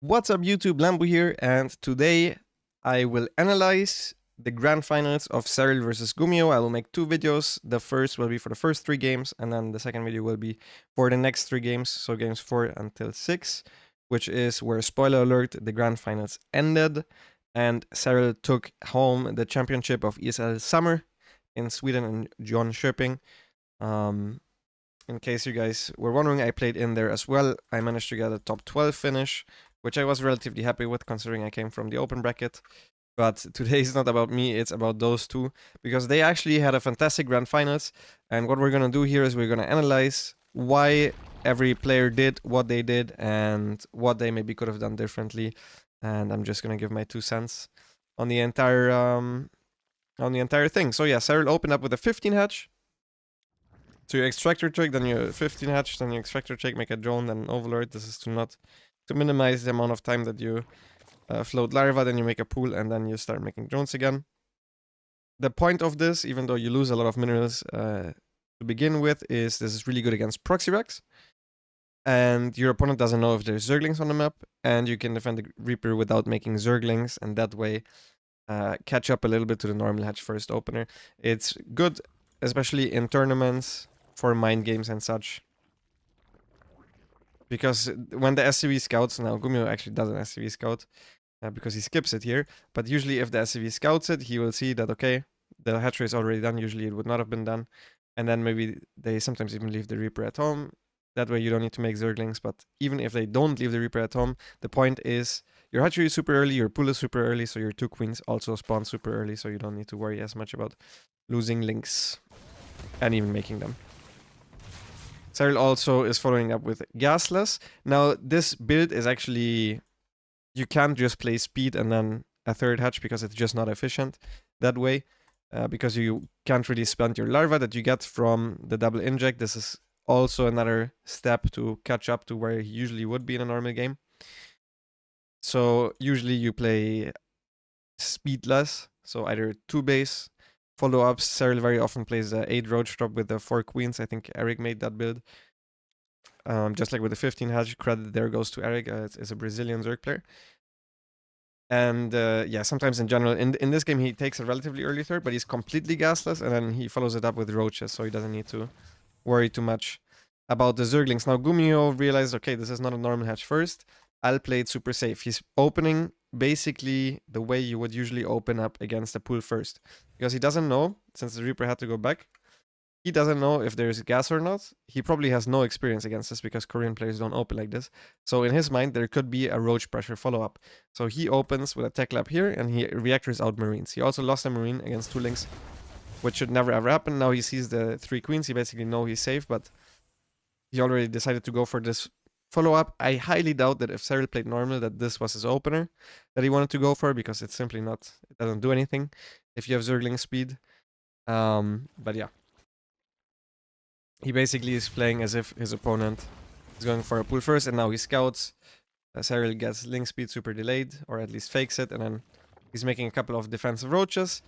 What's up YouTube, Lambo here, and today I will analyze the grand finals of Serral versus Gumiho. I will make two videos. The first will be for the first three games, and then the second video will be for the next three games, so games 4 until 6, which is where, spoiler alert, the grand finals ended, and Serral took home the championship of ESL Summer in Sweden and Jönköping. In case you guys were wondering, I played in there as well. I managed to get a top 12 finish, which I was relatively happy with considering I came from the open bracket. But today is not about me, it's about those two, because they actually had a fantastic grand finals. And what we're going to do here is we're going to analyze why every player did what they did and what they maybe could have done differently. And I'm just going to give my 2 cents on the entire thing. So yeah, Serral opened up with a 15 hatch. So you extractor trick, then you 15 hatch, then you extractor trick, make a drone, then an overlord. This is to minimize the amount of time that you float larva, then you make a pool, and then you start making drones again. The point of this, even though you lose a lot of minerals to begin with, is this is really good against proxy racks. And your opponent doesn't know if there's zerglings on the map, and you can defend the Reaper without making zerglings, and that way catch up a little bit to the normal hatch first opener. It's good, especially in tournaments, for mind games and such. Because when the SCV scouts, now Gumiho actually does an SCV scout because he skips it here, but usually if the SCV scouts it, he will see that, okay, the hatchery is already done, usually it would not have been done, and then maybe they sometimes even leave the Reaper at home. That way you don't need to make zerglings, but even if they don't leave the Reaper at home, the point is your hatchery is super early, your pool is super early, so your 2 queens also spawn super early, so you don't need to worry as much about losing links and even making them. Serral also is following up with Gasless. Now, this build is actually... You can't just play speed and then a third hatch because it's just not efficient that way. Because you can't really spend your larva that you get from the double inject. This is also another step to catch up to where he usually would be in a normal game. So, usually you play speedless. So, either 2 base follow-ups. Serral very often plays the 8 roach drop with the 4 queens. I think Eric made that build. Just like with the 15 hatch, credit there goes to Eric. It's a Brazilian Zerg player. And yeah, sometimes in general, in this game he takes a relatively early third, but he's completely gasless, and then he follows it up with roaches, so he doesn't need to worry too much about the Zerglings. Now Gumiho realized, okay, this is not a normal hatch first. I'll play it super safe. He's opening basically the way you would usually open up against a pool first. Because he doesn't know, since the Reaper had to go back, he doesn't know if there's gas or not. He probably has no experience against this because Korean players don't open like this. So in his mind, there could be a roach pressure follow-up. So he opens with a tech lab here, and he reactors out marines. He also lost a marine against 2 links, which should never ever happen. Now he sees the 3 queens. He basically knows he's safe, but he already decided to go for this follow-up. I highly doubt that if Serral played normal, that this was his opener that he wanted to go for, because it's simply not, it doesn't do anything if you have Zergling speed. But yeah. He basically is playing as if his opponent is going for a pool first, and now he scouts. Serral gets link speed super delayed, or at least fakes it, and then he's making a couple of defensive roaches.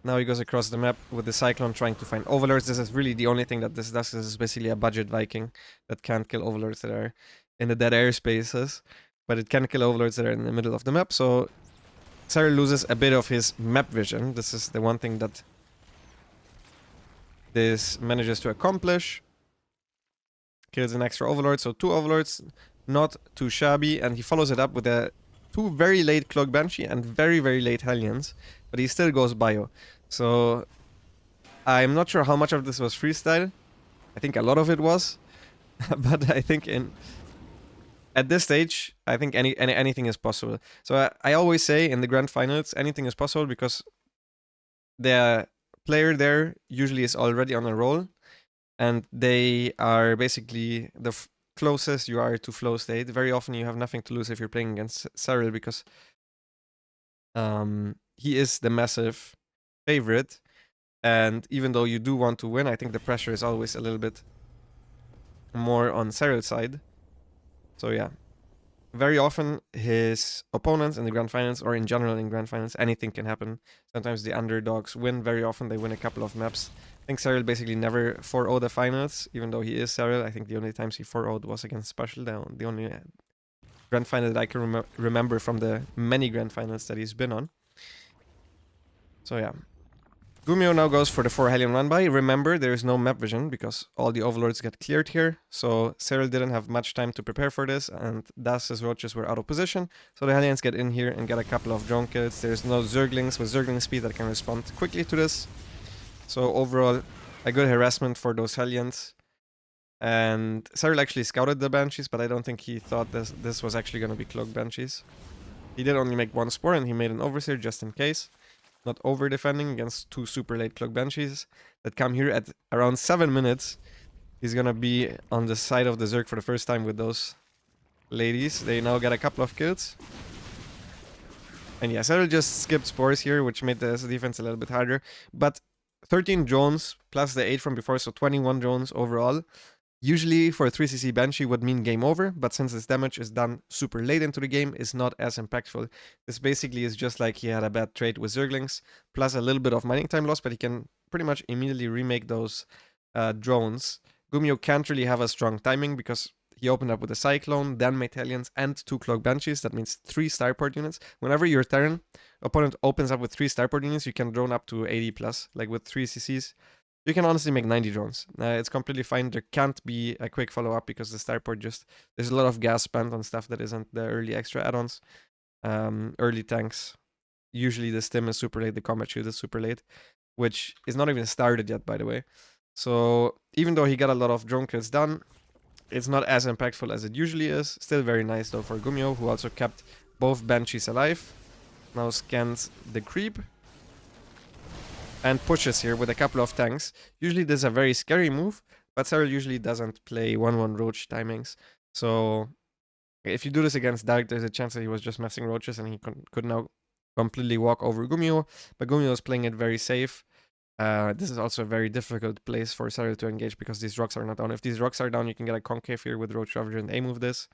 Now he goes across the map with the Cyclone trying to find overlords. This is really the only thing that this does. This is basically a budget Viking that can't kill overlords that are in the dead air spaces, but it can kill overlords that are in the middle of the map. So Serral loses a bit of his map vision. This is the one thing that this manages to accomplish. Kills an extra overlord, so 2 overlords, not too shabby, and he follows it up with a 2 very late Cloak Banshee and very, very late Hellions, but he still goes bio. So I'm not sure how much of this was freestyle. I think a lot of it was, but I think at this stage, I think anything is possible. So I always say in the grand finals, anything is possible because the player there usually is already on a roll. And they are basically the closest you are to flow state. Very often you have nothing to lose if you're playing against Serral because he is the massive favorite. And even though you do want to win, I think the pressure is always a little bit more on Serral's side. So yeah, very often his opponents in the grand finals, or in general in grand finals, anything can happen. Sometimes the underdogs win. Very often they win a couple of maps. I think Serral basically never 4-0'd the finals, even though he is Serral. I think the only times he 4-0'd was against Special. The only grand final that I can remember from the many grand finals that he's been on. So yeah. Gumiho now goes for the 4 Hellion run by. Remember, there is no map vision because all the overlords get cleared here. So Serral didn't have much time to prepare for this, and thus his roaches were out of position. So the Hellions get in here and get a couple of drone kills. There's no Zerglings with Zergling speed that can respond quickly to this. So overall, a good harassment for those Hellions. And Serral actually scouted the Banshees, but I don't think he thought this was actually going to be Cloak Banshees. He did only make one spore, and he made an Overseer just in case. Not over defending against 2 super late Cloak Banshees that come here at around 7 minutes. He's gonna be on the side of the Zerg for the first time with those ladies. They now get a couple of kills. And yeah, Serral just skipped spores here, which made the defense a little bit harder. But 13 drones plus the 8 from before, so 21 drones overall. Usually for a 3cc Banshee would mean game over, but since this damage is done super late into the game, it's not as impactful. This basically is just like he had a bad trade with Zerglings, plus a little bit of mining time loss, but he can pretty much immediately remake those drones. Gumiho can't really have a strong timing because he opened up with a Cyclone, then made Hellions and 2 Cloak Banshees. That means 3 Starport units. Whenever your Terran opponent opens up with 3 Starport units, you can drone up to 80 plus, like with 3 CCs. You can honestly make 90 drones. It's completely fine. There can't be a quick follow-up because the Starport just... There's a lot of gas spent on stuff that isn't the early extra add-ons. Early tanks. Usually the stim is super late, the combat shield is super late. Which is not even started yet, by the way. So even though he got a lot of drone kills done, it's not as impactful as it usually is. Still very nice though for Gumiho, who also kept both Banshees alive. Now scans the creep. And pushes here with a couple of tanks. Usually this is a very scary move, but Serral usually doesn't play 1-1 roach timings. So if you do this against Dark, there's a chance that he was just messing roaches and he could now completely walk over Gumiho. But Gumiho is playing it very safe. This is also a very difficult place for Serral to engage because these rocks are not down. If these rocks are down, you can get a concave here with Roach Ravager and A-move this.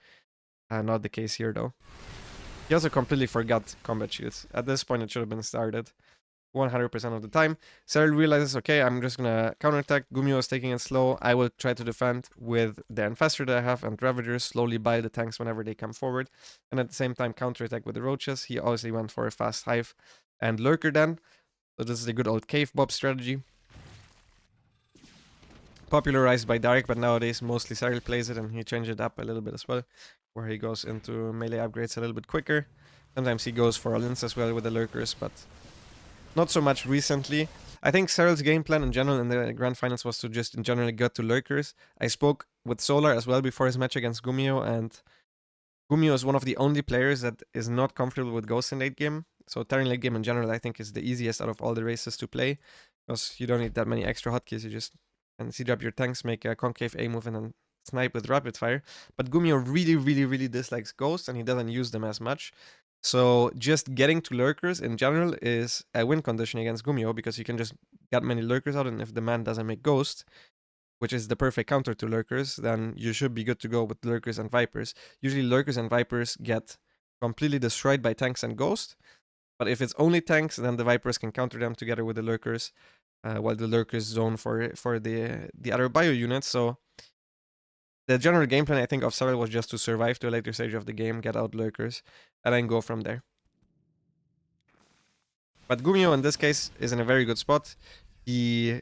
Not the case here though. He also completely forgot combat shields. At this point it should have been started. 100% of the time. Serral realizes, okay, I'm just gonna counterattack. Gumiho is taking it slow. I will try to defend with the Infestor that I have and Ravagers, slowly buy the tanks whenever they come forward. And at the same time, counterattack with the Roaches. He obviously went for a fast Hive and Lurker then. So this is the good old Cave Bob strategy. Popularized by Dark, but nowadays mostly Serral plays it and he changed it up a little bit as well. Where he goes into melee upgrades a little bit quicker. Sometimes he goes for All-ins as well with the Lurkers, but... not so much recently. I think Serral's game plan in general in the Grand Finals was to just in general get to Lurkers. I spoke with Solar as well before his match against Gumiho, and Gumiho is one of the only players that is not comfortable with Ghost in late game. So Terran late game in general I think is the easiest out of all the races to play, because you don't need that many extra hotkeys. You just can C-drop your tanks, make a concave A-move, and then snipe with rapid fire. But Gumiho really dislikes Ghosts, and he doesn't use them as much. So just getting to Lurkers in general is a win condition against Gumiho, because you can just get many Lurkers out, and if the man doesn't make Ghost, which is the perfect counter to Lurkers, then you should be good to go with Lurkers and Vipers. Usually Lurkers and Vipers get completely destroyed by tanks and Ghost, but if it's only tanks, then the Vipers can counter them together with the Lurkers, while the Lurkers zone for the other bio units. So the general game plan, I think, of Serral was just to survive to a later stage of the game, get out Lurkers, and then go from there. But Gumiho, in this case, is in a very good spot. He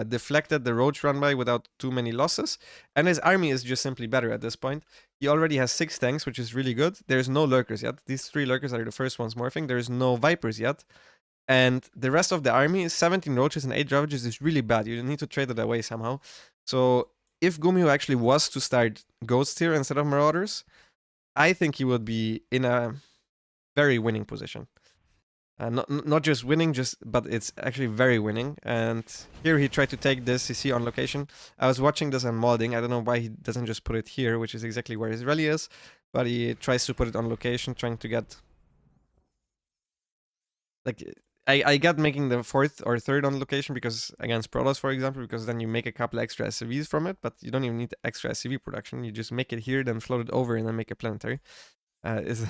deflected the Roach run by without too many losses, and his army is just simply better at this point. He already has 6 tanks, which is really good. There's no Lurkers yet. These 3 Lurkers are the first ones morphing. There's no Vipers yet. And the rest of the army, 17 Roaches and 8 Ravagers, is really bad. You need to trade it away somehow. So if Gumiho actually was to start Ghosts here instead of Marauders, I think he would be in a very winning position. Not just winning, but it's actually very winning. And here he tried to take this CC on location. I was watching this on modding. I don't know why he doesn't just put it here, which is exactly where his rally is. But he tries to put it on location, trying to get... like, I get making the 4th or 3rd on location because against Protoss, for example, because then you make a couple extra SCVs from it, but you don't even need extra SCV production. You just make it here, then float it over, and then make a planetary. Is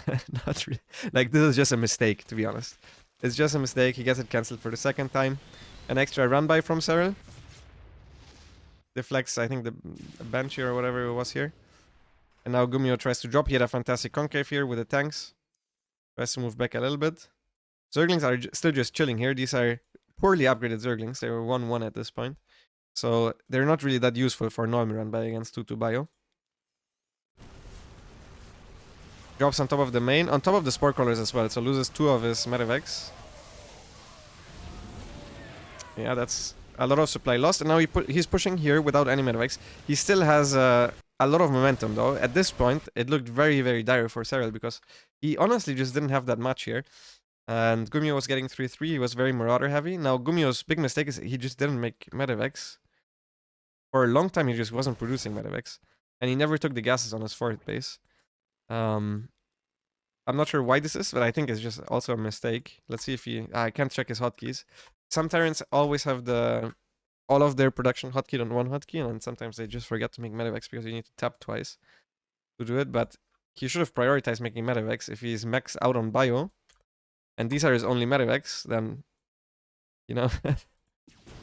not really, like, this is just a mistake, to be honest. It's just a mistake. He gets it cancelled for the 2nd time. An extra run by from Serral. Deflects, I think, the Banshee or whatever it was here. And now Gumiho tries to drop. He had a fantastic concave here with the tanks. Tries to move back a little bit. Zerglings are still just chilling here. These are poorly upgraded Zerglings. They were 1-1 at this point. So they're not really that useful for normal run by against 2-2 bio. Drops on top of the main, on top of the Spore Crawlers as well, so loses 2 of his Medivacs. Yeah, that's a lot of supply lost, and now he's pushing here without any Medivacs. He still has a lot of momentum though. At this point, it looked very, very dire for Serral because he honestly just didn't have that much here. And Gumiho was getting 3-3, he was very Marauder heavy. Now Gumiho's big mistake is he just didn't make Medivacs. For a long time he just wasn't producing Medivacs. And he never took the gases on his fourth base. I'm not sure why this is, but I think it's just also a mistake. Let's see if he... I can't check his hotkeys. Some Terrans always have all of their production hotkeyed on one hotkey, and sometimes they just forget to make Medivacs because you need to tap twice to do it. But he should have prioritized making Medivacs. If he's maxed out on bio, and these are his only Medivacs, then, you know,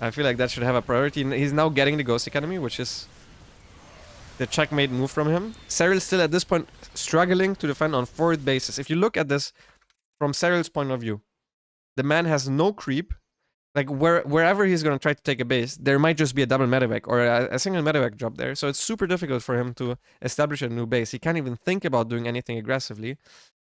I feel like that should have a priority. He's now getting the Ghost Academy, which is the checkmate move from him. Serral still at this point struggling to defend on forward bases. If you look at this from Serral's point of view, the man has no creep. Like wherever he's going to try to take a base, there might just be a double medevac or a single medevac drop there. So it's super difficult for him to establish a new base. He can't even think about doing anything aggressively.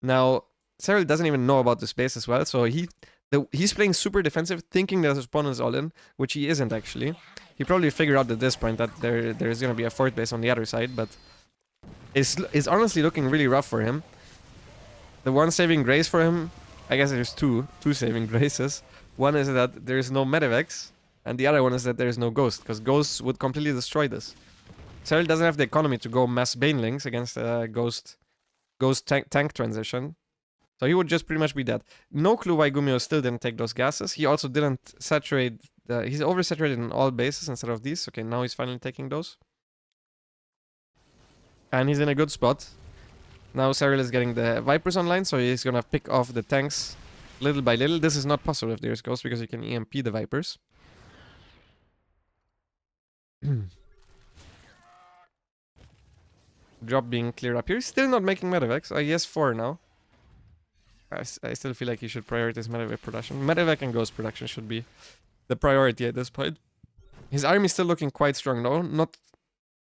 Now, Serral doesn't even know about this base as well. So he's playing super defensive, thinking that his opponent is all in, which he isn't actually. He probably figured out at this point that there's going to be a fourth base on the other side, but it's honestly looking really rough for him. The one saving grace for him, I guess there's two saving graces. One is that there's no Medivacs, and the other one is that there's no Ghost, because Ghosts would completely destroy this. Serral doesn't have the economy to go mass Banelings against a Ghost tank transition, so he would just pretty much be dead. No clue why Gumiho still didn't take those gases. He also didn't saturate... he's oversaturated in all bases instead of these. Okay, now he's finally taking those. And he's in a good spot. Now Serral is getting the Vipers online, so he's gonna pick off the tanks little by little. This is not possible if there's Ghost because you can EMP the Vipers. Drop being cleared up here. Still not making Medivacs. He has 4 now. I still feel like he should prioritize Medivac production. Medivac and Ghost production should be the priority at this point. His army is still looking quite strong though. Not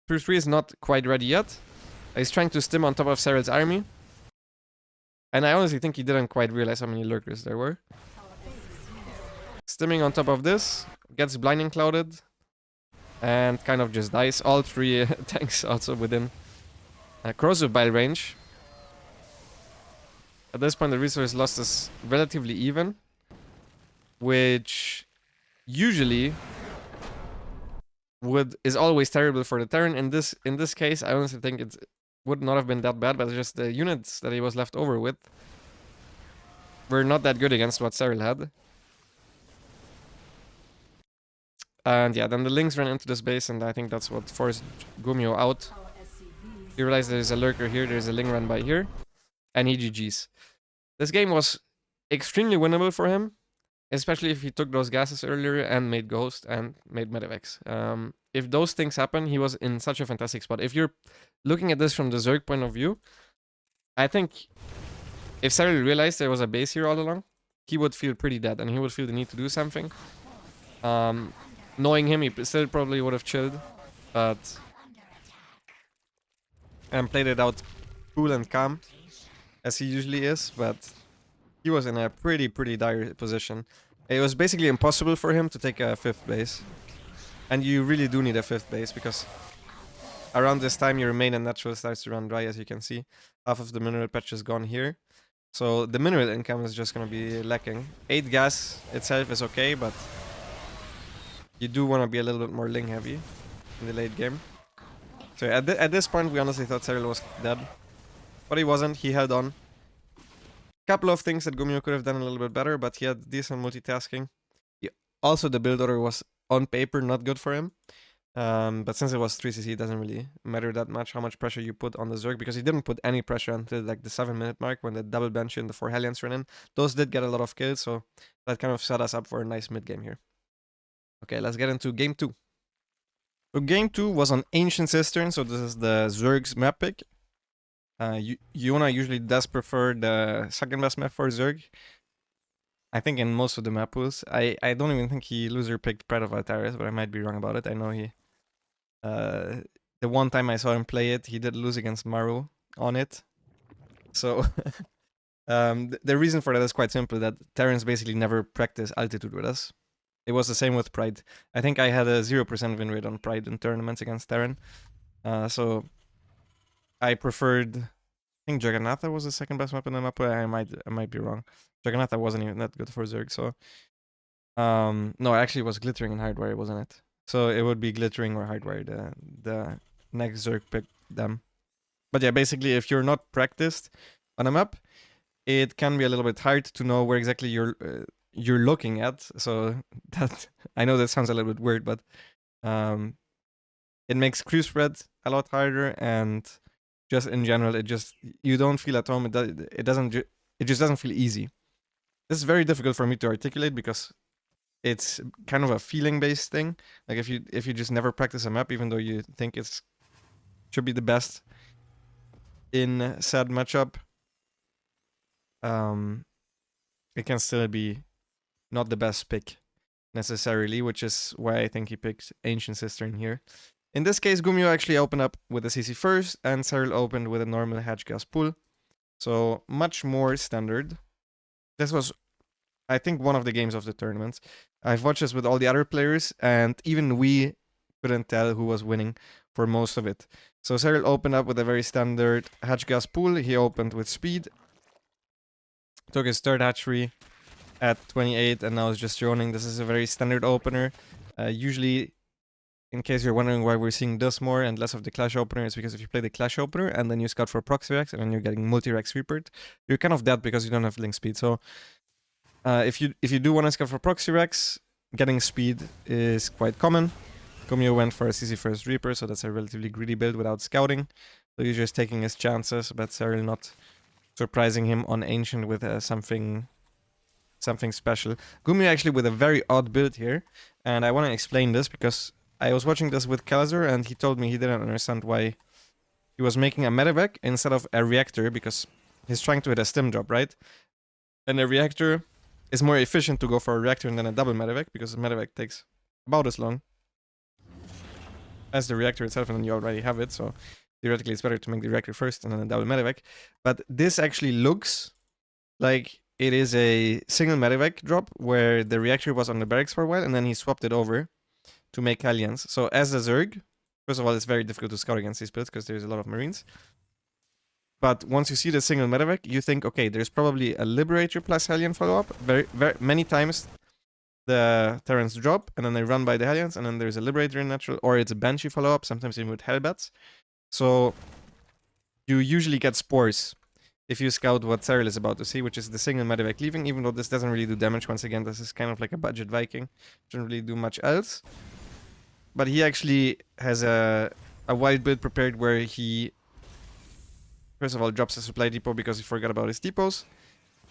3 is not quite ready yet. He's trying to stim on top of Serral's army. And I honestly think he didn't quite realize how many lurkers there were. Stimming on top of this, gets blinding clouded, and kind of just dies. All 3 tanks also within corrosive bile range. At this point the resource loss is relatively even, which usually is always terrible for the Terran. In this case, I honestly think it would not have been that bad, but it's just the units that he was left over with were not that good against what Serral had. And yeah, then the Lynx ran into this base, and I think that's what forced Gumiho out. He realized there's a lurker here, there's a Ling run by here, and he GG's. This game was extremely winnable for him, especially if he took those gases earlier and made Ghost and made Medivacs. If those things happen, he was in such a fantastic spot. If you're looking at this from the Zerg point of view, I think if Serral realized there was a base here all along, he would feel pretty dead and he would feel the need to do something. Knowing him, he still probably would have chilled, but... and played it out cool and calm, as he usually is, but he was in a pretty dire position. It was basically impossible for him to take a 5th base. And you really do need a 5th base, because around this time your main and natural starts to run dry, as you can see. Half of the mineral patch is gone here. So the mineral income is just going to be lacking. 8 gas itself is okay, but you do want to be a little bit more Ling heavy in the late game. So at this point we honestly thought Serral was dead. But he wasn't, he held on. Couple of things that Gumiho could have done a little bit better, but he had decent multitasking. Also the build order was on paper not good for him. But since it was 3cc, it doesn't really matter that much how much pressure you put on the Zerg, because he didn't put any pressure until like the 7-minute mark when the double bench and the 4 Hellions ran in. Those did get a lot of kills, so that kind of set us up for a nice mid game here. Okay, let's get into game 2. So game 2 was on Ancient Cistern, so this is the Zerg's map pick. Yuna usually does prefer the second best map for Zerg. I think in most of the map pools. I don't even think he loser picked Prat of Altaris, but I might be wrong about it. I know he the one time I saw him play it, he did lose against Maru on it. So the reason for that is quite simple, that Terrans basically never practice altitude with us. It was the same with Pride. I think I had a 0% win rate on Pride in tournaments against Terran. So I preferred, I think Jagannatha was the second best map in the map, but I might be wrong. Jagannatha wasn't even that good for Zerg, so no, actually it was Glittering and Hardwire, wasn't it? So it would be Glittering or Hardwire, the next Zerg pick them. But yeah, basically if you're not practiced on a map, it can be a little bit hard to know where exactly you're looking at. So that, I know that sounds a little bit weird, but it makes crew spread a lot harder, and just in general, you don't feel at home. It just doesn't feel easy. This is very difficult for me to articulate because it's kind of a feeling based thing. Like if you just never practice a map, even though you think it should be the best in said matchup, it can still be not the best pick necessarily, which is why I think he picked Ancient Cistern here. In this case, Gumiho actually opened up with a CC first, and Serral opened with a normal hatch gas pull. So much more standard. This was, I think, one of the games of the tournament. I've watched this with all the other players, and even we couldn't tell who was winning for most of it. So Serral opened up with a very standard hatch gas pull. He opened with speed, took his third hatchery at 28, and now is just droning. This is a very standard opener. Usually, in case you're wondering why we're seeing this more and less of the Clash opener, it's because if you play the Clash opener and then you scout for Proxy Rex and then you're getting multi-Rex Sweepered, you're kind of dead because you don't have link speed. So if you do want to scout for Proxy Rex, getting speed is quite common. Gumiho went for a CC first Reaper, so that's a relatively greedy build without scouting. So he's just taking his chances, but Serral not surprising him on Ancient with something special. Gumiho actually with a very odd build here, and I want to explain this because I was watching this with Kalazar, and he told me he didn't understand why he was making a medevac instead of a reactor, because he's trying to hit a stim drop, right? And a reactor is more efficient to go for a reactor than a double medevac, because a medevac takes about as long as the reactor itself, and then you already have it, so theoretically it's better to make the reactor first and then a double medevac. But this actually looks like it is a single medevac drop where the reactor was on the barracks for a while, and then he swapped it over to make Hellions. So as a Zerg, first of all, it's very difficult to scout against these builds because there's a lot of Marines. But once you see the single medevac, you think, okay, there's probably a Liberator plus Hellion follow-up. Very many times the Terrans drop, and then they run by the Hellions, and then there's a Liberator in natural, or it's a Banshee follow-up, sometimes even with Hellbats. So you usually get spores if you scout what Serral is about to see, which is the single medevac leaving, even though this doesn't really do damage. Once again, this is kind of like a budget Viking. Doesn't really do much else. But he actually has a wild build prepared where he, first of all, drops a supply depot because he forgot about his depots.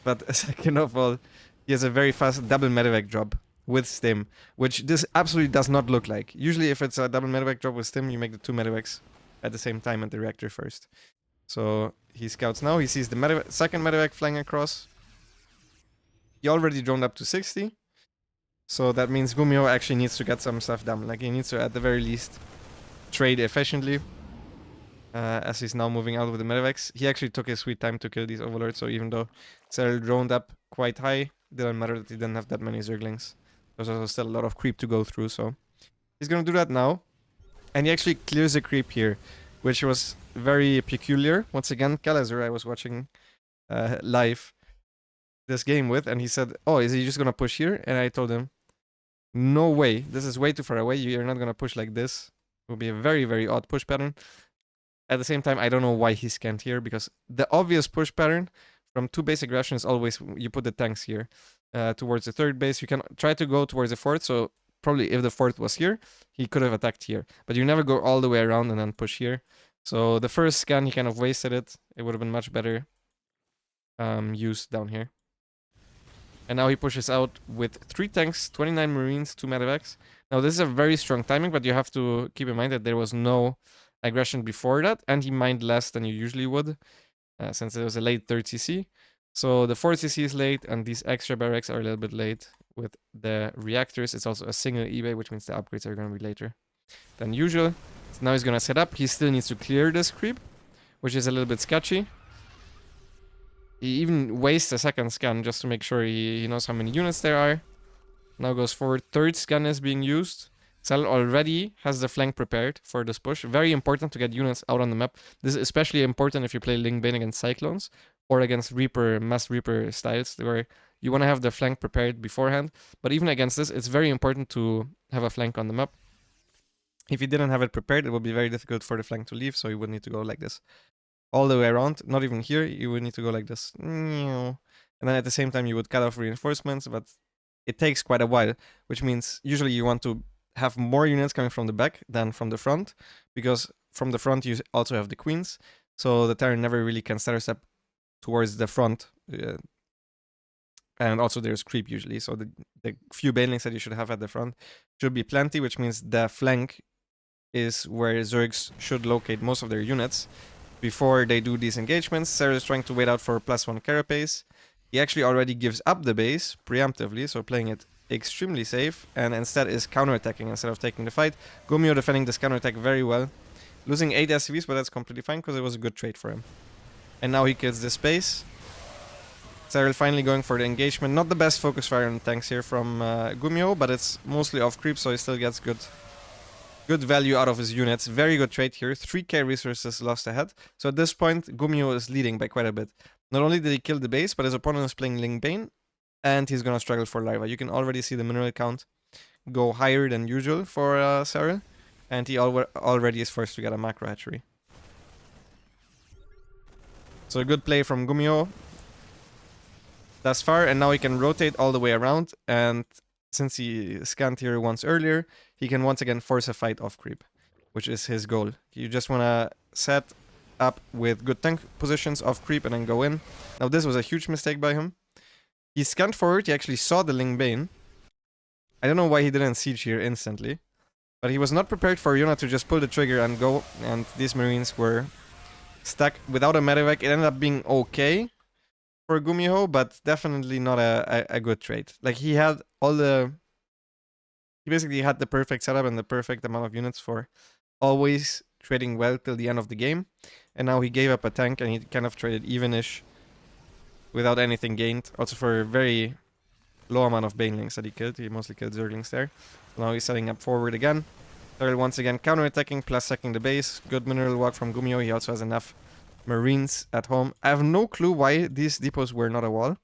But second of all, he has a very fast double medevac drop with stim, which this absolutely does not look like. Usually if it's a double medevac drop with stim, you make the two medevacs at the same time at the reactor first. So he scouts now, he sees the second medevac flying across. He already droned up to 60. So that means Gumiho actually needs to get some stuff done. Like he needs to, at the very least, trade efficiently. As he's now moving out with the medevacs. He actually took his sweet time to kill these overlords, so even though Serral droned up quite high, didn't matter that he didn't have that many Zerglings. There's also still a lot of creep to go through, so he's gonna do that now. And he actually clears a creep here, which was very peculiar. Once again, Kalazar, I was watching live this game with, and he said, oh, is he just gonna push here? And I told him, no way, this is way too far away, you're not gonna push like this. It will be a very, very odd push pattern. At the same time, I don't know why he scanned here, because the obvious push pattern from two base aggression is always you put the tanks here towards the third base. You can try to go towards the fourth, so probably if the fourth was here, he could have attacked here. But you never go all the way around and then push here. So the first scan, he kind of wasted it. It would have been much better used down here. And now he pushes out with 3 tanks, 29 Marines, 2 medevacs. Now this is a very strong timing, but you have to keep in mind that there was no aggression before that, and he mined less than you usually would, since it was a late 3rd CC. So the 4th CC is late, and these extra barracks are a little bit late. With the reactors, it's also a single eBay, which means the upgrades are going to be later than usual. So now he's going to set up. He still needs to clear this creep, which is a little bit sketchy. He even wastes a second scan just to make sure he knows how many units there are. Now goes forward. 3rd scan is being used. Serral already has the flank prepared for this push. Very important to get units out on the map. This is especially important if you play Ling Bane against Cyclones or against Reaper, Mass Reaper styles, where you want to have the flank prepared beforehand. But even against this, it's very important to have a flank on the map. If you didn't have it prepared, it would be very difficult for the flank to leave, so you would need to go like this. All the way around, not even here, you would need to go like this. And then at the same time, you would cut off reinforcements, but it takes quite a while, which means usually you want to have more units coming from the back than from the front, because from the front you also have the queens, so the Terran never really can start a step towards the front. And also there's creep usually, so the few banelings that you should have at the front should be plenty, which means the flank is where Zergs should locate most of their units before they do these engagements. Serral is trying to wait out for +1 carapace. He actually already gives up the base preemptively, so playing it extremely safe, and instead is counterattacking instead of taking the fight. Gumiho defending this counterattack very well. Losing 8 SCVs, but that's completely fine because it was a good trade for him. And now he kills this base. Serral finally going for the engagement. Not the best focus fire on tanks here from Gumiho, but it's mostly off creep, so he still gets good value out of his units. Very good trade here. 3k resources lost ahead. So at this point, Gumiho is leading by quite a bit. Not only did he kill the base, but his opponent is playing Ling Bane, and he's gonna struggle for larva. You can already see the mineral count go higher than usual for Serral, and he already is forced to get a macro hatchery. So a good play from Gumiho thus far, and now he can rotate all the way around, and since he scanned here once earlier, he can once again force a fight off creep, which is his goal. You just want to set up with good tank positions off creep and then go in. Now this was a huge mistake by him. He scanned forward, he actually saw the Ling Bane. I don't know why he didn't siege here instantly, but he was not prepared for Yona to just pull the trigger and go, and these marines were stuck without a medevac. It ended up being okay for Gumiho, but definitely not a good trade. Like he basically had the perfect setup and the perfect amount of units for always trading well till the end of the game, and now he gave up a tank and he kind of traded even-ish without anything gained. Also for a very low amount of banelings that he killed. He mostly killed Zerglings there. So now he's setting up forward again. Serral once again counterattacking plus sacking the base. Good mineral walk from Gumiho. He also has enough marines at home. I have no clue why these depots were not a wall.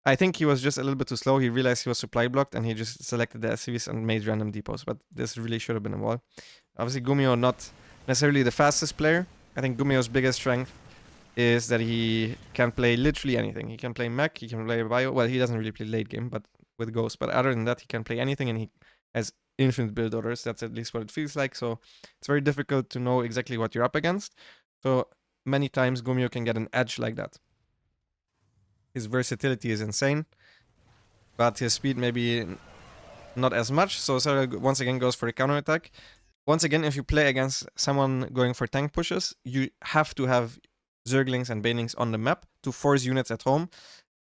I think he was just a little bit too slow. He realized he was supply blocked and he just selected the SCVs and made random depots. But this really should have been a wall. Obviously Gumiho not necessarily the fastest player. I think Gumiho's biggest strength is that he can play literally anything. He can play mech, he can play bio. Well, he doesn't really play late game, but with Ghost. But other than that, he can play anything and he has infinite build orders. That's at least what it feels like. So it's very difficult to know exactly what you're up against. So many times Gumiho can get an edge like that. His versatility is insane, but his speed maybe not as much. So Serral once again goes for the counterattack. Once again, if you play against someone going for tank pushes, you have to have Zerglings and Banelings on the map to force units at home.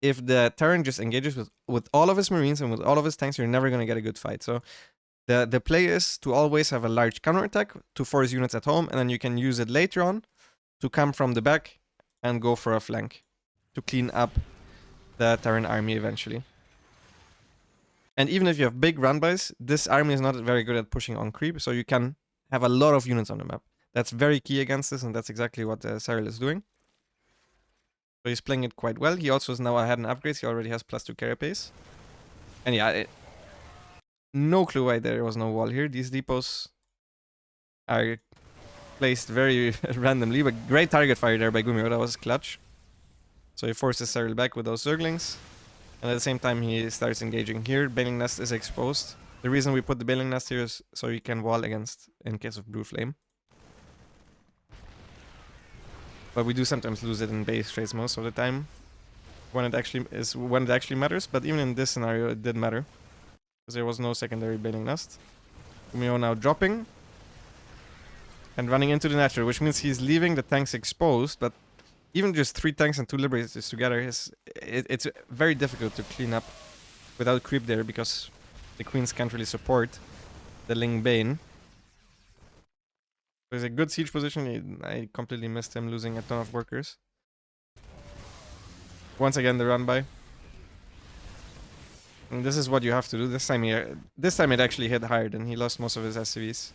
If the Terran just engages with all of his marines and with all of his tanks, you're never going to get a good fight. So the play is to always have a large counterattack to force units at home, and then you can use it later on to come from the back and go for a flank to clean up the Terran army eventually. And even if you have big run-bys, this army is not very good at pushing on creep, so you can have a lot of units on the map. That's very key against this, and that's exactly what Serral is doing. So he's playing it quite well. He also is now ahead in upgrades. He already has +2 carapace. And yeah, no clue why there was no wall here. These depots are placed very randomly, but great target fire there by Gumiho. That was clutch. So he forces Serral back with those Zerglings. And at the same time, he starts engaging here. Baneling Nest is exposed. The reason we put the Baneling Nest here is so you can wall against in case of Blue Flame. But we do sometimes lose it in base trades most of the time when it actually matters. But even in this scenario, it did matter because there was no secondary Baneling Nest. Gumiho now dropping. and running into the natural, which means he's leaving the tanks exposed, but even just 3 tanks and 2 liberators together, it's very difficult to clean up without creep there, because the queens can't really support the Ling Bane. There's a good siege position. I completely missed him losing a ton of workers. Once again, the run by. And this is what you have to do. This time it actually hit hard, and he lost most of his SCVs.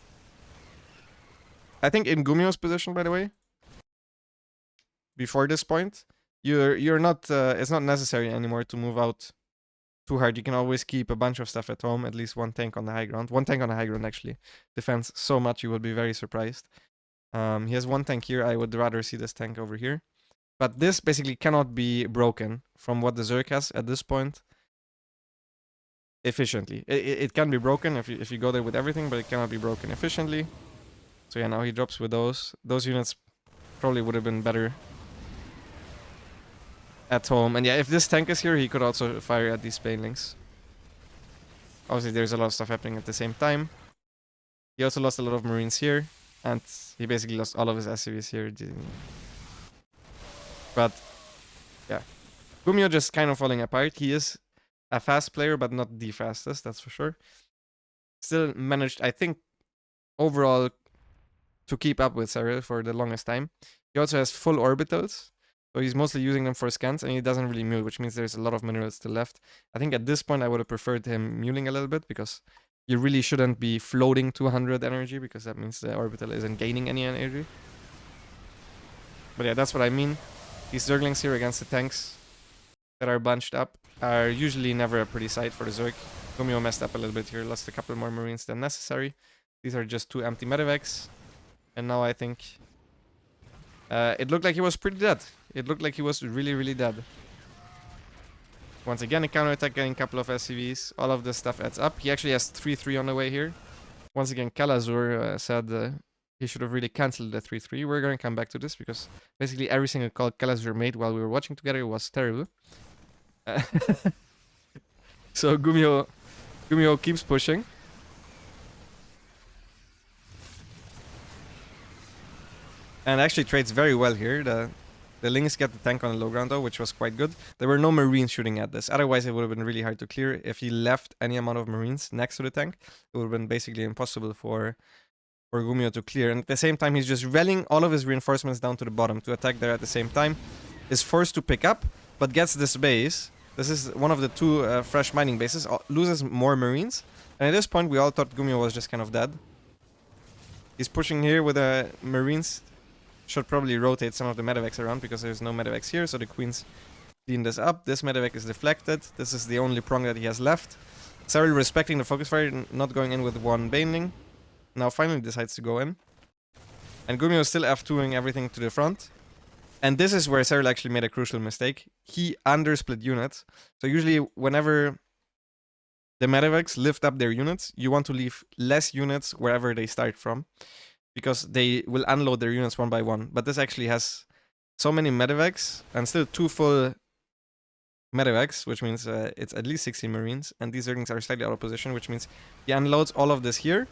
I think in Gumiho's position, by the way, before this point, you're not. It's not necessary anymore to move out too hard. You can always keep a bunch of stuff at home. At least 1 tank on the high ground. 1 tank on the high ground actually defends so much, you will be very surprised. He has 1 tank here. I would rather see this tank over here. But this basically cannot be broken from what the Zerg has at this point. Efficiently, it can be broken if you go there with everything, but it cannot be broken efficiently. So yeah, now he drops with those. Those units probably would have been better at home. And yeah, if this tank is here, he could also fire at these banelings. Obviously, there's a lot of stuff happening at the same time. He also lost a lot of marines here, and he basically lost all of his SCVs here. But yeah, Gumiho just kind of falling apart. He is a fast player, but not the fastest, that's for sure. Still managed, I think, overall to keep up with Serral for the longest time. He also has full orbitals, so he's mostly using them for scans, and he doesn't really mule, which means there's a lot of minerals still left. I think at this point I would have preferred him muling a little bit, because you really shouldn't be floating 200 energy, because that means the orbital isn't gaining any energy. But yeah, that's what I mean. These Zerglings here against the tanks that are bunched up are usually never a pretty sight for the Zerg. Gumiho messed up a little bit here, lost a couple more marines than necessary. These are just 2 empty medevacs. And now I think it looked like he was pretty dead. It looked like he was really, really dead. Once again, a counterattack getting a couple of SCVs. All of this stuff adds up. He actually has 3-3 on the way here. Once again, Kalazur said he should have really cancelled the 3-3. We're going to come back to this, because basically every single call Kalazur made while we were watching together was terrible. So Gumiho keeps pushing. And actually trades very well here. The Lings get the tank on the low ground though, which was quite good. There were no marines shooting at this. Otherwise it would have been really hard to clear. If he left any amount of marines next to the tank, it would have been basically impossible for Gumiho to clear. And at the same time, he's just rallying all of his reinforcements down to the bottom to attack there at the same time. Is forced to pick up, but gets this base. This is one of the 2 fresh mining bases. Loses more marines. And at this point, we all thought Gumiho was just kind of dead. He's pushing here with the marines. Should probably rotate some of the medevacs around, because there's no medevacs here. So the queens clean this up. This medevac is deflected. This is the only prong that he has left. Serral respecting the focus fire, not going in with 1 baneling. Now finally decides to go in. And Gumiho is still F2ing everything to the front. And this is where Serral actually made a crucial mistake. He undersplit units. So usually whenever the medevacs lift up their units, you want to leave less units wherever they start from, because they will unload their units 1 by 1. But this actually has so many medevacs and still 2 full medevacs, which means it's at least 60 marines. And these Zerglings are slightly out of position, which means he unloads all of this here.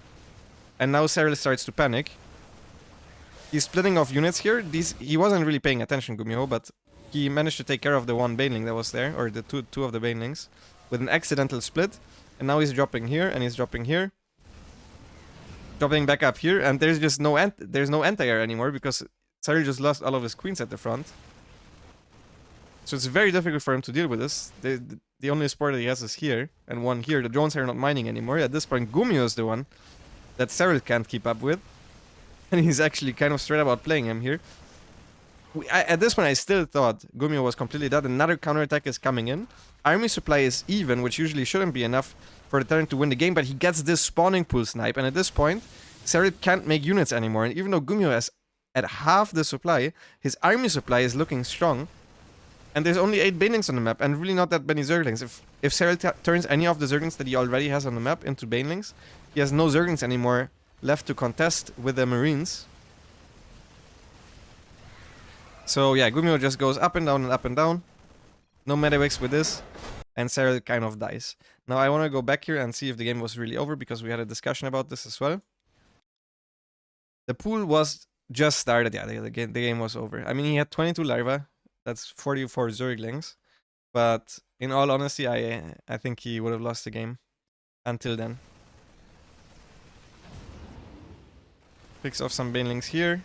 And now Serral starts to panic. He's splitting off units here. He wasn't really paying attention, Gumiho, but he managed to take care of the 1 baneling that was there, or the two of the banelings, with an accidental split. And now he's dropping here, and he's dropping here. Dropping back up here, and there's just no anti-air anymore, because Serral just lost all of his queens at the front. So it's very difficult for him to deal with this. The only support that he has is here, and 1 here. The drones are not mining anymore. At this point, Gumiho is the one that Serral can't keep up with. And he's actually kind of straight about playing him here. At this point, I still thought Gumiho was completely dead. Another counterattack is coming in. Army supply is even, which usually shouldn't be enough for the Terran to win the game. But he gets this spawning pool snipe. And at this point, Serral can't make units anymore. And even though Gumiho has at half the supply, his army supply is looking strong. And there's only 8 banelings on the map, and really not that many Zerglings. If Serral turns any of the Zerglings that he already has on the map into banelings, he has no Zerglings anymore left to contest with the marines. So yeah, Gumiho just goes up and down and up and down. No medevacs with this, and Serral kind of dies. Now I want to go back here and see if the game was really over, because we had a discussion about this as well. The pool was just started. Yeah, the game was over. I mean, he had 22 larvae. That's 44 Zerglings. But in all honesty, I think he would have lost the game until then. Picks off some banelings here.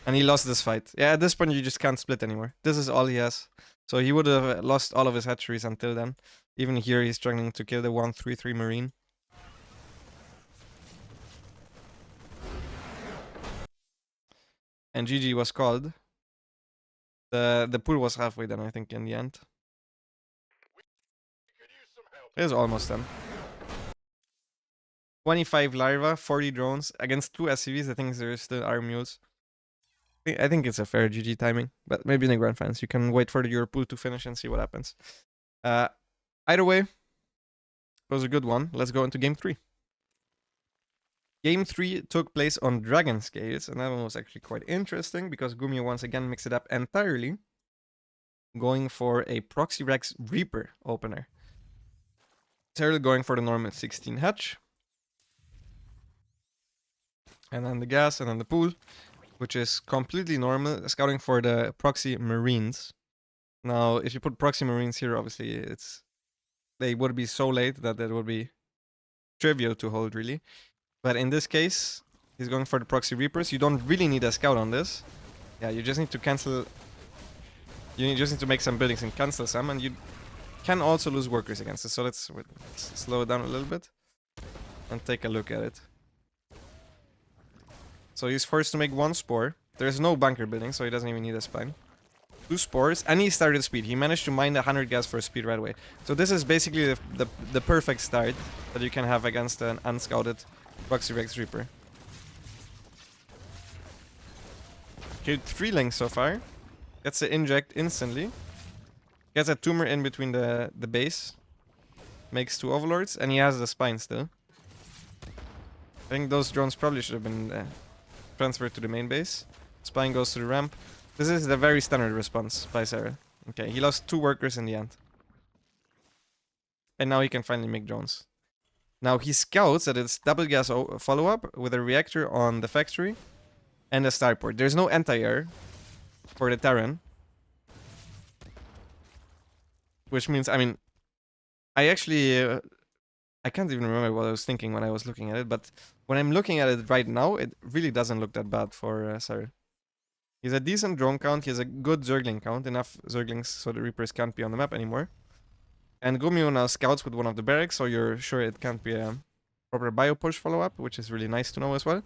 And he lost this fight. Yeah, at this point you just can't split anymore. This is all he has. So he would have lost all of his hatcheries until then. Even here he's struggling to kill the 1/3/3 Marine. And GG was called. The pool was halfway done, I think, in the end. It was almost done. 25 larvae, 40 drones against 2 SCVs. I think there still are mules. I think it's a fair GG timing, but maybe in the grand finals you can wait for your pool to finish and see what happens. Either way, it was a good one. Let's go into game 3. Game 3 took place on Dragon Scales, and that one was actually quite interesting because Gumiho once again mixed it up entirely, going for a Proxy Rex Reaper opener. Serral going for the normal 16 hatch. And then the gas, and then the pool, which is completely normal, scouting for the Proxy Marines. Now, if you put Proxy Marines here, obviously they would be so late that it would be trivial to hold, really. But in this case, he's going for the Proxy Reapers. You don't really need a scout on this. Yeah, you just need to cancel... You just need to make some buildings and cancel some, and you can also lose workers against this. So let's slow it down a little bit and take a look at it. So he's forced to make 1 spore. There's no bunker building, so he doesn't even need a spine. 2 spores, and he started speed. He managed to mine the 100 gas for speed right away. So this is basically the perfect start that you can have against an unscouted Proxy Rex Reaper. Killed 3 links so far. Gets the inject instantly. Gets a tumor in between the base. Makes 2 overlords, and he has the spine still. I think those drones probably should have been transferred to the main base. Spine goes to the ramp. This is the very standard response by Serral. Okay, he lost 2 workers in the end. And now he can finally make drones. Now he scouts that it's double gas follow-up with a reactor on the factory and a starport. There's no anti-air for the Terran. Which means, I mean, I actually... I can't even remember what I was thinking when I was looking at it, but when I'm looking at it right now, it really doesn't look that bad for Serral. He's a decent drone count, he has a good Zergling count, enough Zerglings so the Reapers can't be on the map anymore. And Gumiho now scouts with one of the barracks, so you're sure it can't be a proper bio-push follow-up, which is really nice to know as well.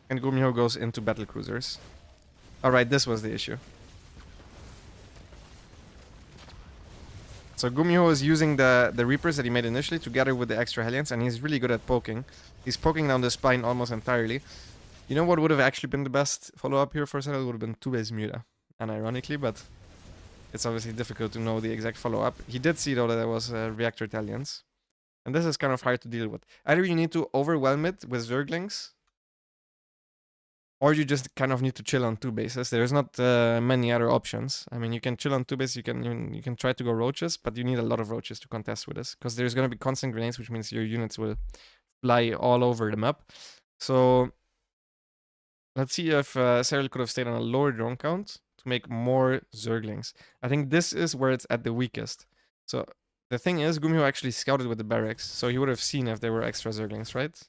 And Gumiho goes into Battlecruisers. Alright, this was the issue. So Gumiho is using the Reapers that he made initially together with the extra Hellions, and he's really good at poking. He's poking down the spine almost entirely. You know what would have actually been the best follow-up here for Serral? Would have been 2-base Muta. Unironically, but it's obviously difficult to know the exact follow-up. He did see, though, that there was reactor Hellions. And this is kind of hard to deal with. Either you need to overwhelm it with Zerglings, or you just kind of need to chill on 2 bases. There's not many other options. I mean, you can chill on 2 bases, you can try to go roaches, but you need a lot of roaches to contest with this, because there's going to be constant grenades, which means your units will fly all over the map. So let's see if Serral could have stayed on a lower drone count to make more Zerglings. I think this is where it's at the weakest. So the thing is, Gumiho actually scouted with the barracks, so he would have seen if there were extra Zerglings, right?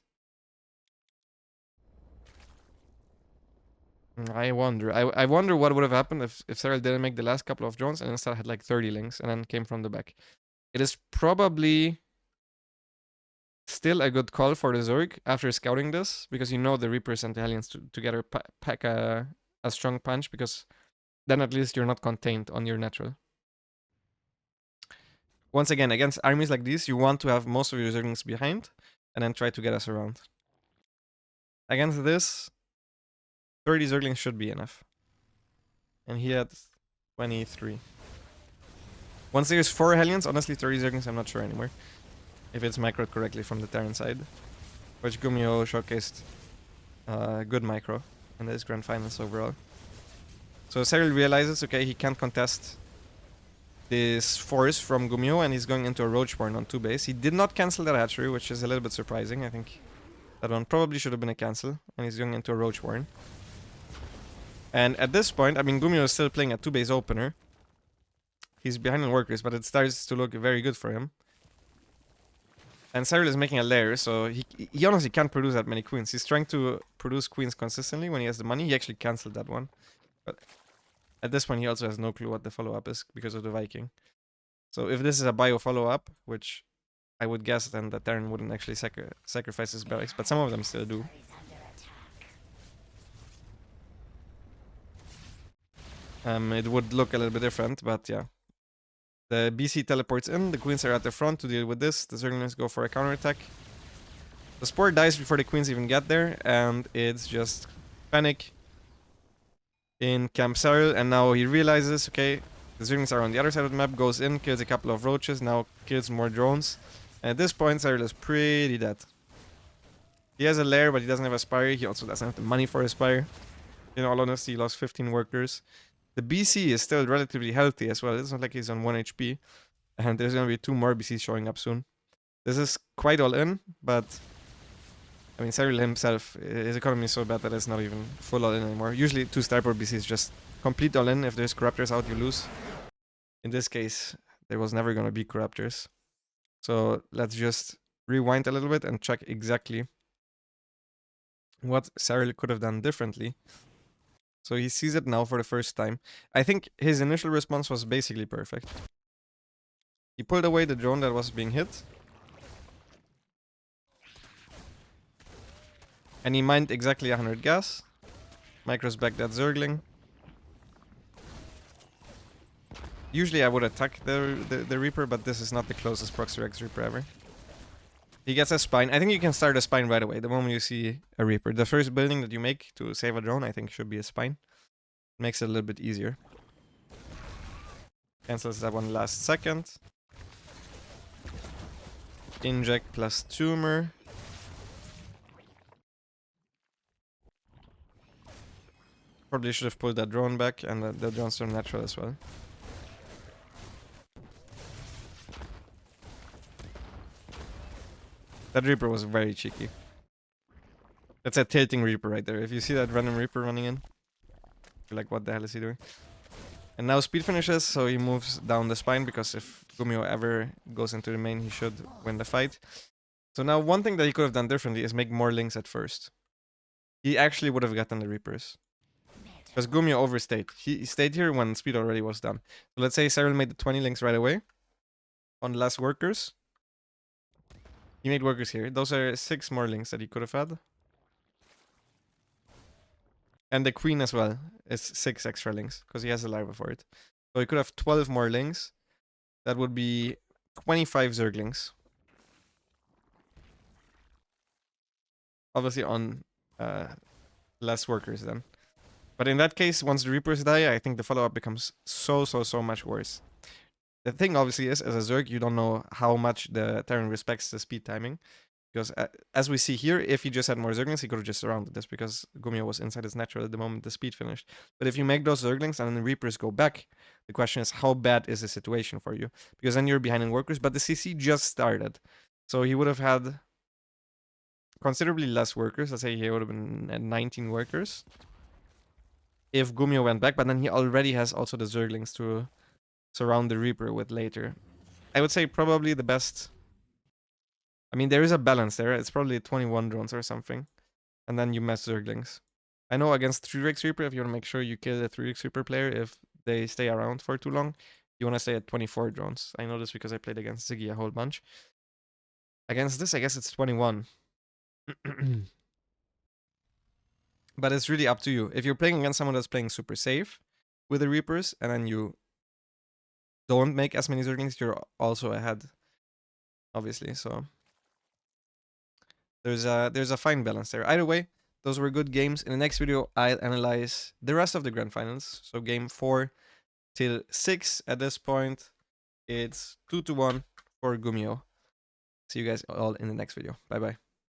I wonder. I wonder what would have happened if Serral didn't make the last couple of drones and instead had like 30 links and then came from the back. It is probably still a good call for the Zerg after scouting this, because you know the Reapers and the Hellions together pack a strong punch, because then at least you're not contained on your natural. Once again, against armies like these, you want to have most of your Zerglings behind and then try to get us around. Against this, 30 Zerglings should be enough. And he had 23. Once there's 4 Hellions, honestly 30 Zerglings I'm not sure anymore. If it's microed correctly from the Terran side. Which Gumiho showcased good micro in this grand finals overall. So Serral realizes, okay, he can't contest this force from Gumiho, and he's going into a roach barn on 2 base. He did not cancel that hatchery, which is a little bit surprising. I think that one probably should have been a cancel, and he's going into a roach barn. And at this point, I mean, Gumiho is still playing a 2 base opener. He's behind in workers, but it starts to look very good for him. And Serral is making a lair, so he honestly can't produce that many queens. He's trying to produce queens consistently when he has the money. He actually cancelled that one. But at this point, he also has no clue what the follow-up is because of the Viking. So if this is a bio follow-up, which I would guess then that Terran wouldn't actually sacrifice his barracks, but some of them still do. It would look a little bit different, but yeah. The BC teleports in, the queens are at the front to deal with this, the Zerglings go for a counterattack. The Spore dies before the queens even get there, and it's just panic in Camp Serral, and now he realizes, okay, the Zerglings are on the other side of the map, goes in, kills a couple of roaches, now kills more drones. And at this point, Serral is pretty dead. He has a lair, but he doesn't have a spire. He also doesn't have the money for a spire. In all honesty, he lost 15 workers. The BC is still relatively healthy as well. It's not like he's on 1 HP. And there's going to be 2 more BCs showing up soon. This is quite all in, but I mean, Serral himself, his economy is so bad that it's not even full all in anymore. Usually 2 Starport BCs just complete all in. If there's Corruptors out, you lose. In this case, there was never going to be Corruptors. So let's just rewind a little bit and check exactly what Serral could have done differently. So he sees it now for the first time. I think his initial response was basically perfect. He pulled away the drone that was being hit. And he mined exactly 100 gas. Micros back that Zergling. Usually I would attack the Reaper, but this is not the closest Proxy Rex Reaper ever. He gets a spine. I think you can start a spine right away, the moment you see a Reaper. The first building that you make to save a drone, I think, should be a spine. Makes it a little bit easier. Cancels that one last second. Inject plus tumor. Probably should have pulled that drone back, and the drone's turn natural as well. That Reaper was very cheeky. That's a tilting Reaper right there. If you see that random Reaper running in, you're like, what the hell is he doing? And now speed finishes, so he moves down the spine, because if Gumiho ever goes into the main, he should win the fight. So now one thing that he could have done differently is make more links at first. He actually would have gotten the Reapers. Because Gumiho overstayed. He stayed here when speed already was done. So let's say Serral made the 20 links right away on less workers. He made workers here. Those are 6 more links that he could have had. And the queen as well is 6 extra links, because he has a larva for it. So he could have 12 more links. That would be 25 Zerglings. Obviously on less workers then. But in that case, once the Reapers die, I think the follow-up becomes so much worse. The thing obviously is, as a Zerg, you don't know how much the Terran respects the speed timing. Because as we see here, if he just had more Zerglings, he could have just surrounded this, because Gumiho was inside his natural at the moment the speed finished. But if you make those Zerglings and then the Reapers go back, the question is, how bad is the situation for you? Because then you're behind in workers, but the CC just started. So he would have had considerably less workers. Let's say he would have been at 19 workers if Gumiho went back, but then he already has also the Zerglings to surround the Reaper with later. I would say probably the best. I mean, there is a balance there. It's probably 21 drones or something. And then you mess Zerglings. I know against 3x Reaper, if you want to make sure you kill the 3x Reaper player if they stay around for too long, you want to stay at 24 drones. I know this because I played against Ziggy a whole bunch. Against this, I guess it's 21. But it's really up to you. If you're playing against someone that's playing super safe with the Reapers, and then you don't make as many Zerglings, you're also ahead, obviously. So there's a fine balance there. Either way, those were good games. In the next video, I'll analyze the rest of the grand finals. So game 4 till 6 at this point. It's 2-1 for Gumiho. See you guys all in the next video. Bye bye.